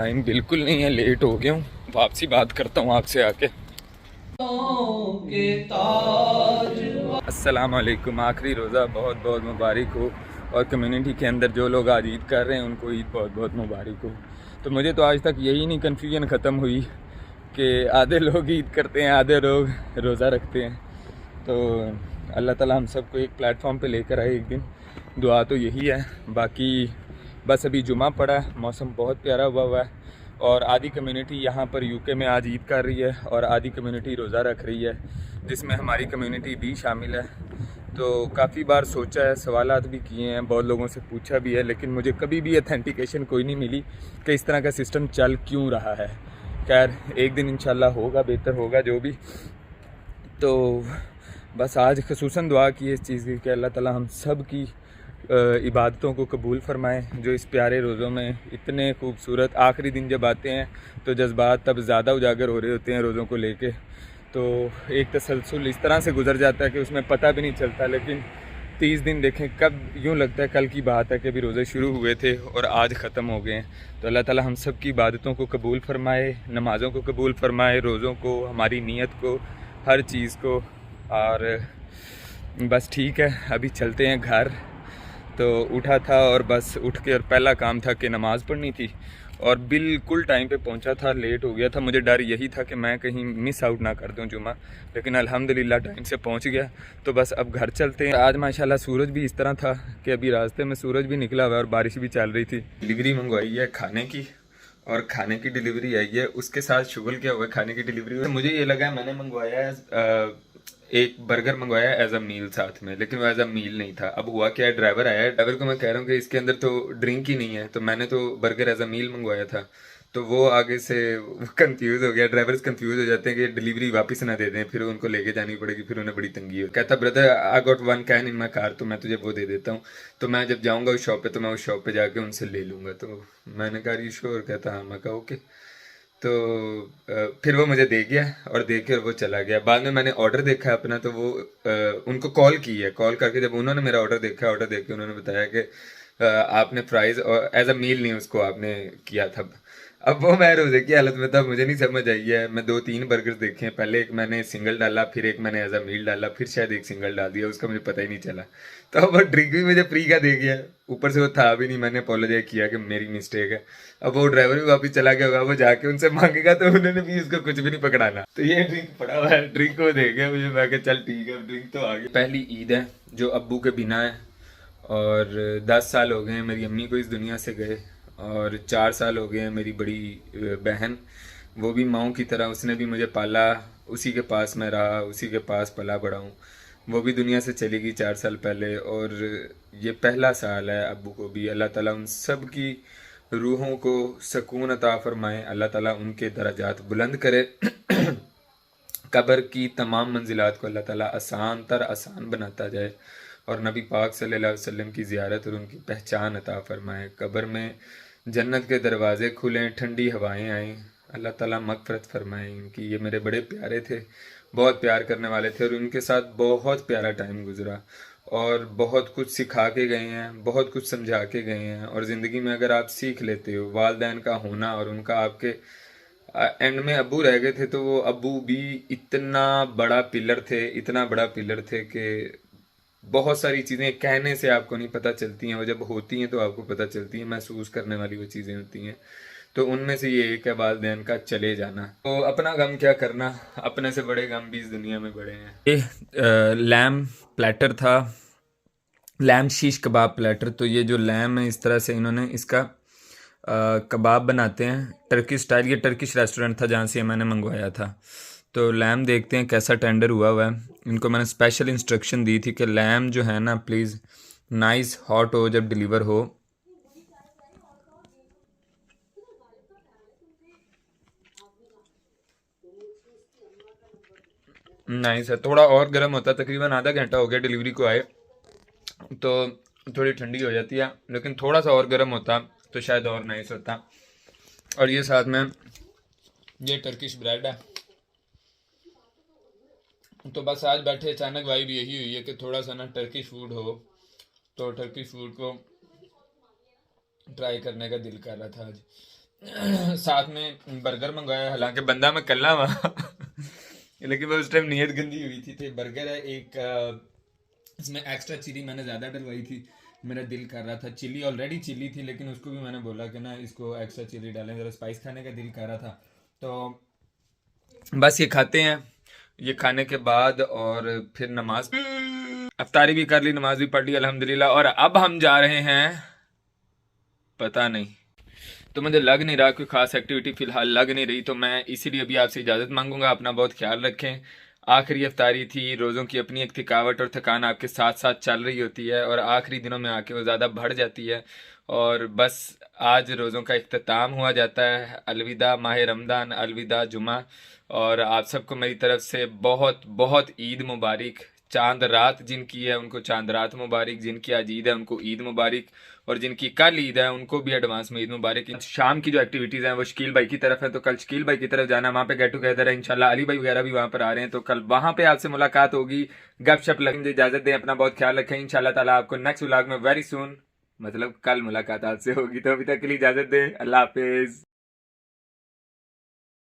Time बिल्कुल नहीं है, लेट हो गया हूँ। वापसी बात करता हूँ आपसे आके। अस्सलाम वालेकुम। आखिरी रोज़ा बहुत बहुत मुबारक हो, और कम्युनिटी के अंदर जो लोग आज ईद कर रहे हैं उनको ईद बहुत बहुत मुबारक हो। तो मुझे तो आज तक यही नहीं कन्फ्यूजन ख़त्म हुई कि आधे लोग ईद करते हैं, आधे लोग रोज़ा रखते हैं। तो अल्लाह ताला हम सबको एक प्लेटफॉर्म पे लेकर आए एक दिन। दुआ तो यही है। बाकी बस अभी जुमा पड़ा है, मौसम बहुत प्यारा हुआ है, और आधी कम्युनिटी यहाँ पर यूके में आज ईद कर रही है और आधी कम्युनिटी रोज़ा रख रही है, जिसमें हमारी कम्युनिटी भी शामिल है। तो काफ़ी बार सोचा है, सवालात भी किए हैं, बहुत लोगों से पूछा भी है, लेकिन मुझे कभी भी अथेंटिकेशन कोई नहीं मिली कि इस तरह का सिस्टम चल क्यों रहा है। खैर एक दिन इंशाल्लाह होगा, बेहतर होगा जो भी। तो बस आज ख़ुसूसन दुआ की है इस चीज़ की कि अल्लाह ताला हम सब की इबादतों को कबूल फ़रमाए। जो इस प्यारे रोज़ों में इतने खूबसूरत आखिरी दिन जब आते हैं तो जज्बात तब ज़्यादा उजागर हो रहे होते हैं रोज़ों को लेके। तो एक तसलसल इस तरह से गुजर जाता है कि उसमें पता भी नहीं चलता। लेकिन 30 दिन देखें कब यूँ लगता है कल की बात है कि अभी रोज़े शुरू हुए थे और आज ख़त्म हो गए हैं। तो अल्लाह ताला हम सब की इबादतों को कबूल फ़रमाए, नमाज़ों को कबूल फ़रमाए, रोज़ों को, हमारी नीयत को, हर चीज़ को। और बस ठीक है, अभी चलते हैं घर। तो उठा था और बस उठ के और पहला काम था कि नमाज़ पढ़नी थी, और बिल्कुल टाइम पे पहुंचा था। लेट हो गया था, मुझे डर यही था कि मैं कहीं मिस आउट ना कर दूं जुमा, लेकिन अल्हम्दुलिल्लाह टाइम से पहुंच गया। तो बस अब घर चलते हैं। आज माशाल्लाह सूरज भी इस तरह था कि अभी रास्ते में सूरज भी निकला हुआ है और बारिश भी चल रही थी। डिलीवरी मंगवाई है खाने की, और खाने की डिलीवरी आई है, उसके साथ शुगल क्या हुआ है खाने की डिलीवरी। तो मुझे ये लगा मैंने मंगवाया है एक बर्गर मंगवाया एज अ मील साथ में, लेकिन वो एज अ मील नहीं था। अब हुआ क्या है, ड्राइवर आया है, ड्राइवर को मैं कह रहा हूँ कि इसके अंदर तो ड्रिंक ही नहीं है, तो मैंने तो बर्गर एज अ मील मंगवाया था। तो वो आगे से कंफ्यूज हो गया। ड्राइवर्स कंफ्यूज हो जाते हैं कि डिलीवरी वापस ना दे दें, फिर उनको लेके जानी पड़ेगी, फिर उन्हें बड़ी तंगी हो। कहता brother I got one can in my car, तो मैं तुझे वो दे देता हूँ। तो मैं जब जाऊँगा उस शॉप पे तो मैं उस शॉप पे जाके उनसे ले लूँगा। तो मैंने कहा यू श्योर? कहता हाँ। मैं कहा ओके। तो फिर वो मुझे दे गया और दे के और वो चला गया। बाद में मैंने ऑर्डर देखा अपना, तो वो उनको कॉल की है। कॉल करके जब उन्होंने मेरा ऑर्डर देखा, ऑर्डर देख के उन्होंने बताया कि आपने प्राइस और एज अ मील नहीं उसको आपने किया था। अब वो मैं रोजे की हालत में था, मुझे नहीं समझ आई है। मैं 2-3 बर्गर्स देखे हैं, पहले एक मैंने सिंगल डाला, फिर एक मैंने एज अ मील डाला, फिर शायद एक सिंगल डाल दिया, उसका मुझे पता ही नहीं चला। तो वो ड्रिंक भी मुझे फ्री का दे गया, ऊपर से वो था भी नहीं। मैंने अपोलोजाइज किया कि मेरी मिस्टेक है। अब वो ड्राइवर भी वापस चला गया होगा, वो जाके उनसे मांगेगा तो उन्होंने भी उसको कुछ भी नहीं पकड़ाना। तो ये ड्रिंक पड़ा हुआ है, ड्रिंक को दे गया मुझे। मैं कहा चल ठीक है, ड्रिंक तो आ गई। पहली ईद है जो अब्बू के बिना है, और 10 साल हो गए हैं मेरी अम्मी को इस दुनिया से गए, और 4 साल हो गए हैं मेरी बड़ी बहन, वो भी माँ की तरह, उसने भी मुझे पाला, उसी के पास मैं रहा, उसी के पास पला बड़ा हूँ। वो भी दुनिया से चली गई 4 साल पहले, और ये पहला साल है अब्बू को भी। अल्लाह ताला उन सब की रूहों को सुकून अता फरमाए, अल्लाह ताला उनके दर्जात बुलंद करे। कब्र की तमाम मंजिलात को अल्लाह ताला आसान तर आसान बनाता जाए, और नबी पाक सल्लल्लाहु अलैहि वसल्लम की ज़ियारत और उनकी पहचान अता फरमाए। कब्र में जन्नत के दरवाज़े खुलें, ठंडी हवाएं आएँ, अल्लाह ताला मग़फ़िरत फरमाए इनकी। ये मेरे बड़े प्यारे थे, बहुत प्यार करने वाले थे, और उनके साथ बहुत प्यारा टाइम गुजरा, और बहुत कुछ सिखा के गए हैं, बहुत कुछ समझा के गए हैं। और ज़िंदगी में अगर आप सीख लेते हो वालिदैन का होना, और उनका आपके एंड में अब्बू रह गए थे, तो वो अब्बू भी इतना बड़ा पिलर थे, इतना बड़ा पिलर थे कि बहुत सारी चीज़ें कहने से आपको नहीं पता चलती हैं, वो जब होती हैं तो आपको पता चलती हैं, महसूस करने वाली वो चीज़ें होती हैं। तो उनमें से ये एक है वालिदैन का चले जाना। तो अपना गम क्या करना, अपने से बड़े गम भी इस दुनिया में बड़े हैं। ये लैम प्लेटर था, लैम शीश कबाब प्लेटर। तो ये जो लैम है, इस तरह से इन्होंने इसका कबाब बनाते हैं टर्किश स्टाइल। ये टर्किश रेस्टोरेंट था जहाँ से मैंने मंगवाया था। तो लैम देखते हैं कैसा टेंडर हुआ है। इनको मैंने स्पेशल इंस्ट्रक्शन दी थी कि लैम जो है ना प्लीज़ नाइस हॉट हो जब डिलीवर हो। नाइस है, थोड़ा और गर्म होता। तकरीबन आधा घंटा हो गया डिलीवरी को आए, तो थोड़ी ठंडी हो जाती है, लेकिन थोड़ा सा और गर्म होता तो शायद और नाइस होता। और ये साथ में ये टर्किश ब्रेड है। तो बस आज बैठे अचानक वाइब यही हुई है कि थोड़ा सा ना टर्किश फूड हो, तो टर्किश फूड को ट्राई करने का दिल कर रहा था आज। साथ में बर्गर मंगवाया, हालांकि बंदा मैं कल्ला वहाँ लेकिन वो उस टाइम नीयत गंदी हुई थी। तो ये बर्गर है एक, इसमें एक्स्ट्रा चिली मैंने ज़्यादा डलवाई थी, मेरा दिल कर रहा था, चिली ऑलरेडी चिली थी लेकिन उसको भी मैंने बोला कि ना इसको एक्स्ट्रा चिली डालें, ज़रा स्पाइस खाने का दिल कर रहा था। तो बस ये खाते हैं, ये खाने के बाद और फिर नमाज, अफ्तारी भी कर ली, नमाज भी पढ़ ली अल्हम्दुलिल्लाह, और अब हम जा रहे हैं पता नहीं, तो मुझे लग नहीं रहा कोई खास एक्टिविटी फिलहाल लग नहीं रही, तो मैं इसीलिए अभी आपसे इजाज़त मांगूंगा। अपना बहुत ख्याल रखें। आखिरी अफ्तारी थी, रोज़ों की अपनी एक थकावट और थकान आपके साथ साथ चल रही होती है और आखिरी दिनों में आके वो ज़्यादा बढ़ जाती है। और बस आज रोज़ों का इख्तिताम हुआ जाता है। अलविदा माह रमज़ान, अलविदा जुमा। और आप सबको मेरी तरफ से बहुत बहुत ईद मुबारक। चांद रात जिनकी है उनको चांद रात मुबारक, जिनकी आज ईद है उनको ईद मुबारक, और जिनकी कल ईद है उनको भी एडवांस में ईद मुबारक। शाम की जो एक्टिविटीज़ हैं वो शकील भाई की तरफ है, तो कल शकील भाई की तरफ जाना, वहाँ पे गेट टुगेदर है इंशाल्लाह। अली भाई वगैरह भी वहाँ पर आ रहे हैं, तो कल वहाँ पे आपसे मुलाकात होगी, गपशप लगेंगे। इजाज़त दें, अपना बहुत ख्याल रखें। इंशाल्लाह ताला आपको नेक्स्ट व्लॉग में वेरी सून, मतलब कल मुलाकात आपसे होगी। तो अभी तक के लिए इजाज़त दें, अल्लाह हाफिज़।